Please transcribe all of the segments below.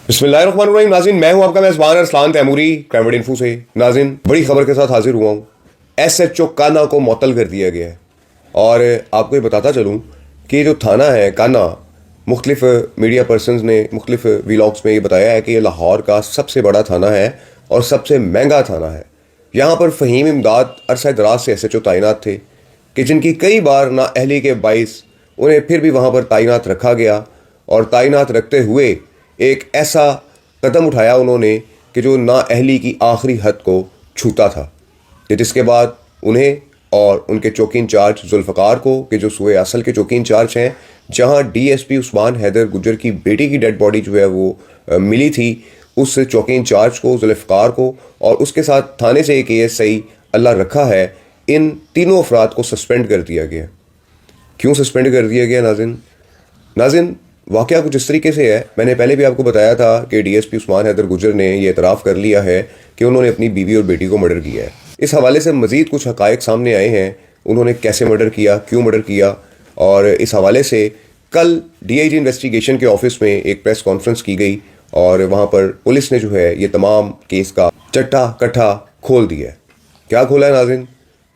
बिस्मिल्लाहिर्रहमानिर्रहीम। नाज़रीन, मैं हूं आपका मेज़बान अरसलान तैमूरी क्राइम इन्फो से। नाज़रीन, बड़ी खबर के साथ हाजिर हुआ हूं। एसएचओ काना को मुअत्तल कर दिया गया है। और आपको ये बताता चलूं कि जो थाना है काना, मुख्तलिफ मीडिया पर्सनस ने मुख्तलिफ व्लॉग्स में ये बताया है कि ये लाहौर का सबसे बड़ा थाना है और सबसे महंगा थाना है। यहाँ पर फ़हीम इमदाद अरसा दराज से एसएचओ तैनात थे कि जिनकी कई बार नाअहली के बाइस उन्हें फिर भी वहाँ पर तैनात रखा गया। और तैनात रखते हुए एक ऐसा कदम उठाया उन्होंने कि जो नाअहली की आखिरी हद को छूता था, कि जिसके बाद उन्हें और उनके चौकी इंचार्ज जुल्फ़कार को, कि जो सूबे असल के चौकी इंचार्ज हैं, जहां डीएसपी उस्मान हैदर गुज्जर की बेटी की डेड बॉडी जो है वो मिली थी, उस चौकी इंचार्ज को, जुल्फ़कार को, और उसके साथ थाने से एक एएसआई अल्लाह रखा है, इन तीनों अफराद को सस्पेंड कर दिया गया। क्यों सस्पेंड कर दिया गया नाज़रीन, वाक़या कुछ इस तरीके से है। मैंने पहले भी आपको बताया था कि डीएसपी उस्मान हैदर गुज्जर ने यह एतराफ़ कर लिया है कि उन्होंने अपनी बीवी और बेटी को मर्डर किया है। इस हवाले से मज़ीद कुछ हक़ाइक़ सामने आए हैं, उन्होंने कैसे मर्डर किया, क्यों मर्डर किया। और इस हवाले से कल डीआईजी इन्वेस्टिगेशन के ऑफिस में एक प्रेस कॉन्फ्रेंस की गई और वहाँ पर पुलिस ने जो है ये तमाम केस का चट्टा कट्ठा खोल दिया है। क्या खोला है नाज़रीन?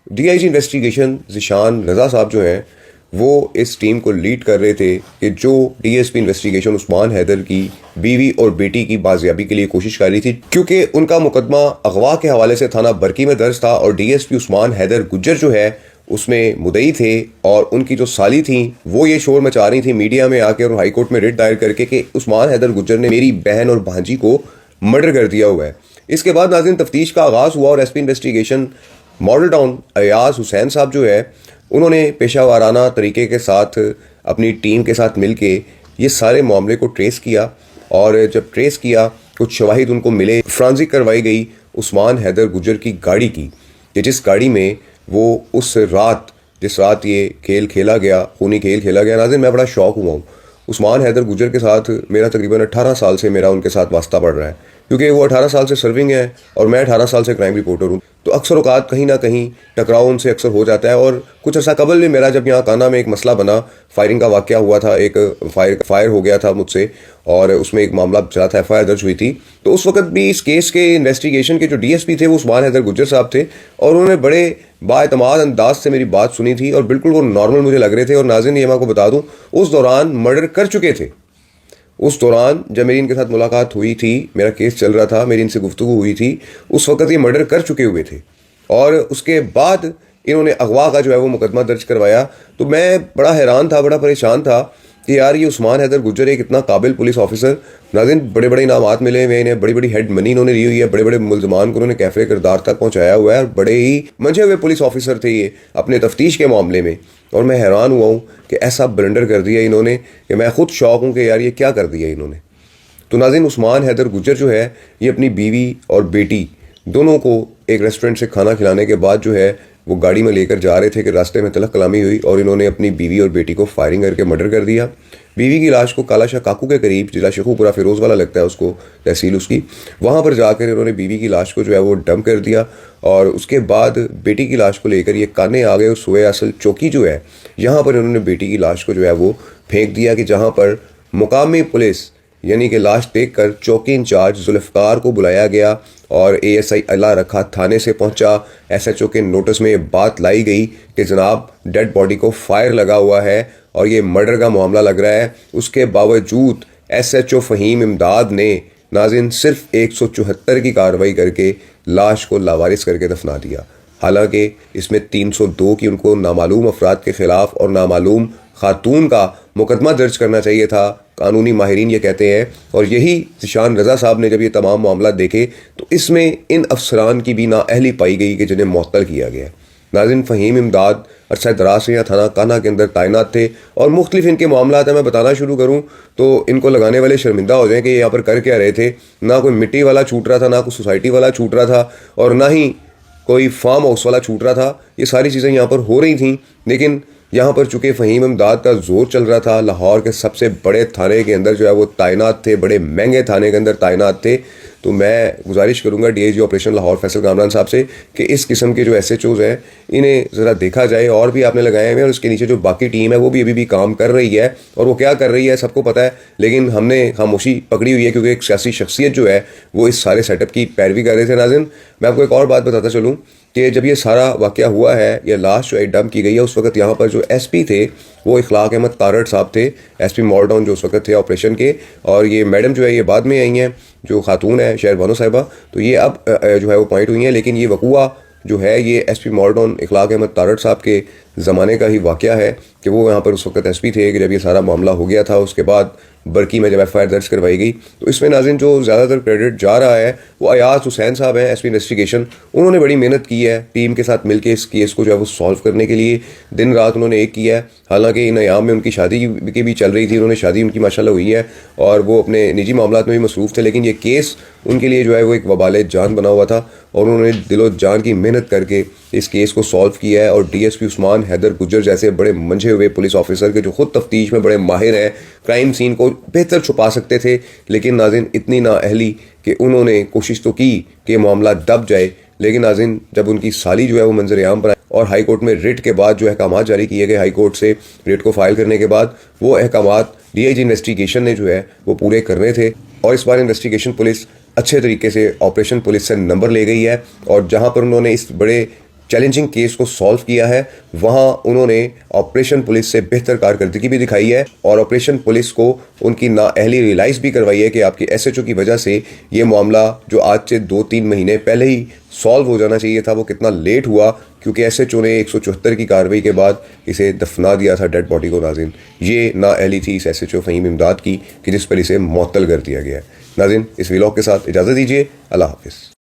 डीआईजी इन्वेस्टिगेशन ज़ीशान रज़ा साहब जो हैं वो इस टीम को लीड कर रहे थे कि जो डीएसपी इन्वेस्टिगेशन उस्मान हैदर की बीवी और बेटी की बाजियाबी के लिए कोशिश कर रही थी, क्योंकि उनका मुकदमा अगवा के हवाले से थाना बरकी में दर्ज था और डीएसपी उस्मान हैदर गुज्जर जो है उसमें मुदई थे। और उनकी जो साली थी वो ये शोर मचा रही थी मीडिया में आके और हाई कोर्ट में रिट दायर करके कि उस्मान हैदर गुज्जर ने मेरी बहन और भांजी को मर्डर कर दिया हुआ है। इसके बाद नाज़रीन तफ्तीश का आगाज़ हुआ और SP investigation model town Ayaz Hussain साहब जो है उन्होंने पेशा वाराना तरीके के साथ अपनी टीम के साथ मिल के ये सारे मामले को ट्रेस किया। और जब ट्रेस किया कुछ शवाहिद उनको मिले, फ्रांजिक करवाई गई उस्मान हैदर गुज्जर की गाड़ी की, कि जिस गाड़ी में वो उस रात जिस रात ये खेल खेला गया, खूनी खेल खेला गया। नाज़रीन, मैं बड़ा शौक हुआ हूँ। उस्मान हैदर गुज्जर के साथ मेरा तकरीबन 18 साल से मेरा उनके साथ वास्ता पड़ रहा है, क्योंकि वो 18 साल से सर्विंग है और मैं 18 साल से क्राइम रिपोर्टर हूँ। तो अक्सर औकात कहीं ना कहीं टकराव उनसे अक्सर हो जाता है। और कुछ अर्सा कबल भी मेरा जब यहाँ काना में एक मसला बना, फायरिंग का वाक़या हुआ था, एक फायर हो गया था मुझसे और उसमें एक मामला चला था, एफआईआर दर्ज हुई थी। तो उस वक्त भी इस केस के इन्वेस्टिगेशन के जो डीएसपी थे वो उस्मान हैदर गुज्जर साहब थे और उन्होंने बड़े बाएतमाद अंदाज से मेरी बात सुनी थी और बिल्कुल वो नॉर्मल मुझे लग रहे थे। और नाज़रीन, ये मैं आपको बता दूं, उस दौरान मर्डर कर चुके थे। उस दौरान जब मेरी इनके साथ मुलाकात हुई थी, मेरा केस चल रहा था, मेरी इनसे गुफ्तगू हुई थी, उस वक्त ये मर्डर कर चुके हुए थे। और उसके बाद इन्होंने अगवा का जो है वो मुकदमा दर्ज करवाया। तो मैं बड़ा हैरान था, बड़ा परेशान था कि यार ये उस्मान हैदर गुज्जर एक इतना काबिल पुलिस ऑफिसर, नाज़रीन बड़े बड़े इनामात मिले हुए इन्हें, बड़ी बड़ी हेड मनी इन्होंने ली हुई है, बड़े बड़े मुलजमान को उन्होंने कैफे किरदार तक पहुँचाया हुआ है और बड़े ही मंझे हुए पुलिस ऑफिसर थे ये अपने तफ्तीश के मामले में। और मैं हैरान हुआ हूँ कि ऐसा ब्लंडर कर दिया इन्होंने कि मैं खुद शौक हूँ कि यार ये क्या कर दिया इन्होंने। तो नाज़रीन, उस्मान हैदर गुज्जर जो है ये अपनी बीवी और बेटी दोनों को एक रेस्टोरेंट से खाना खिलाने के बाद जो है वो गाड़ी में लेकर जा रहे थे कि रास्ते में तलख कलामी हुई और इन्होंने अपनी बीवी और बेटी को फायरिंग करके मर्डर कर दिया। बीवी की लाश को काला शाह काकू के करीब, जिला शेखुपुरा फिरोज वाला लगता है उसको तहसील उसकी, वहाँ पर जाकर इन्होंने बीवी की लाश को जो है वो डंप कर दिया। और उसके बाद बेटी की लाश को लेकर ये काने आ गए और सूबे असल चौकी जो है यहाँ पर इन्होंने बेटी की लाश को जो है वो फेंक दिया, कि जहाँ पर मुकामी पुलिस यानी कि लाश देखकर चौकी इंचार्ज जुल्फ़कार को बुलाया गया और एएसआई अल्लाह रखा थाने से पहुंचा। एसएचओ के नोटिस में ये बात लाई गई कि जनाब डेड बॉडी को फायर लगा हुआ है और ये मर्डर का मामला लग रहा है। उसके बावजूद एसएचओ फ़हीम इमदाद ने नाज़रीन सिर्फ 174 की कार्रवाई करके लाश को लावारिस करके दफना दिया। हालांकि इसमें 302 की उनको नामालूम अफराद के ख़िलाफ़ और नामालूम खातून का मुकदमा दर्ज करना चाहिए था, कानूनी माहिरीन ये कहते हैं। और यही ज़ीशान रज़ा साहब ने जब ये तमाम मामला देखे तो इसमें इन अफसरान की भी नाअहली पाई गई कि जिन्हें मुअत्तल किया गया। नाज़रीन, फ़हीम इमदाद अरसा दराज से यहाँ थाना काना के अंदर तैनात थे और मुख्तलिफ इनके मामला है। मैं बताना शुरू करूँ तो इनको लगाने वाले शर्मिंदा हो जाएं कि यहाँ पर कर क्या रहे थे। ना कोई मिट्टी वाला छूट रहा था, ना कोई सोसाइटी वाला छूट रहा था और ना ही कोई फार्म हाउस वाला छूट रहा था। ये सारी चीज़ें यहाँ पर हो रही थी, लेकिन यहाँ पर चूंकि फ़हीम इमदाद का जोर चल रहा था, लाहौर के सबसे बड़े थाने के अंदर जो है वो तैनात थे, बड़े महंगे थाने के अंदर तैनात थे, तो मैं गुजारिश करूंगा डीआईजी ऑपरेशन लाहौर फैसल कामरान साहब से कि इस किस्म के जो एसएचओज हैं इन्हें ज़रा देखा जाए। और भी आपने लगाए हुए हैं और उसके नीचे जो बाकी टीम है वो भी अभी भी काम कर रही है, और वो क्या कर रही है सबको पता है, लेकिन हमने खामोशी पकड़ी हुई है क्योंकि एक सियासी शख्सियत जो है वो इस सारे सेटअप की पैरवी कर रहे थे। नाज़रीन, मैं आपको एक और बात बताता चलूँ कि जब ये सारा वाक़या हुआ है, ये लाश जो है डंप की गई है, उस वक्त यहाँ पर जो एसपी थे वो इखलाक अहमद तारड़ साहब थे, एसपी मॉल टाउन जो उस वक्त थे ऑपरेशन के, और ये मैडम जो है ये बाद में आई हैं, जो खातून है शहर बानो साहिबा, तो ये अब जो है वो पॉइंट हुई हैं। लेकिन ये वकूआ जो है ये एसपी मॉल टाउन इखलाक अहमद तारड़ साहब के ज़माने का ही वाक़या है कि वो यहाँ पर उस वक्त एसपी थे कि जब ये सारा मामला हो गया था। उसके बाद बरकी में जब एफआईआर दर्ज करवाई गई, तो इसमें नाज़रीन जो ज़्यादातर क्रेडिट जा रहा है वो अयाज हुसैन साहब हैं, एसपी इन्वेस्टिगेशन। उन्होंने बड़ी मेहनत की है टीम के साथ मिलकर इस केस को जो है वो सॉल्व करने के लिए, दिन रात उन्होंने एक किया है। हालांकि इन अयाम में उन्की शादी की भी चल रही थी, उन्होंने शादी उनकी माशाल्लाह हुई है और वो अपने निजी मामलात में भी मसरूफ़ थे, लेकिन ये केस उनके लिए जो है वो एक वबाल जान बना हुआ था और उन्होंने दिलो जान की मेहनत करके इस केस को सॉल्व किया है। और डीएसपी उस्मान हैदर गुज्जर जैसे बड़े मंझे हुए पुलिस ऑफिसर के जो खुद तफ्तीश में बड़े माहिर हैं, क्राइम सीन को बेहतर छुपा सकते थे, लेकिन नाज़रीन इतनी नाअहली कि उन्होंने कोशिश तो की कि मामला दब जाए। लेकिन नाज़रीन जब उनकी साली जो है वो मंजर आम पर आई और हाई कोर्ट में रिट के बाद जो अहकाम जारी किए गए, हाई कोर्ट से रिट को फाइल करने के बाद वो अहकाम डीआईजी इन्वेस्टिगेशन ने जो है वो पूरे करने थे। और इस बार इन्वेस्टिगेशन पुलिस अच्छे तरीके से ऑपरेशन पुलिस से नंबर ले गई है, और जहां पर उन्होंने इस बड़े चैलेंजिंग केस को सॉल्व किया है वहां उन्होंने ऑपरेशन पुलिस से बेहतर कारकर्दगी भी दिखाई है और ऑपरेशन पुलिस को उनकी नाअहली रियलाइज़ भी करवाई है कि आपके एसएचओ की वजह से ये मामला जो आज से 2-3 महीने पहले ही सॉल्व हो जाना चाहिए था वो कितना लेट हुआ, क्योंकि एसएचओ ने 174 की कार्रवाई के बाद इसे दफना दिया था डेड बॉडी को। नाज़रीन ये नाअहली थी इस एसएचओ फ़हीम इमदाद की कि जिस पर इसे मुअत्तल कर दिया गया है। नाज़रीन इस व्लॉग के साथ इजाज़त दीजिए, अल्लाह हाफ़िज़।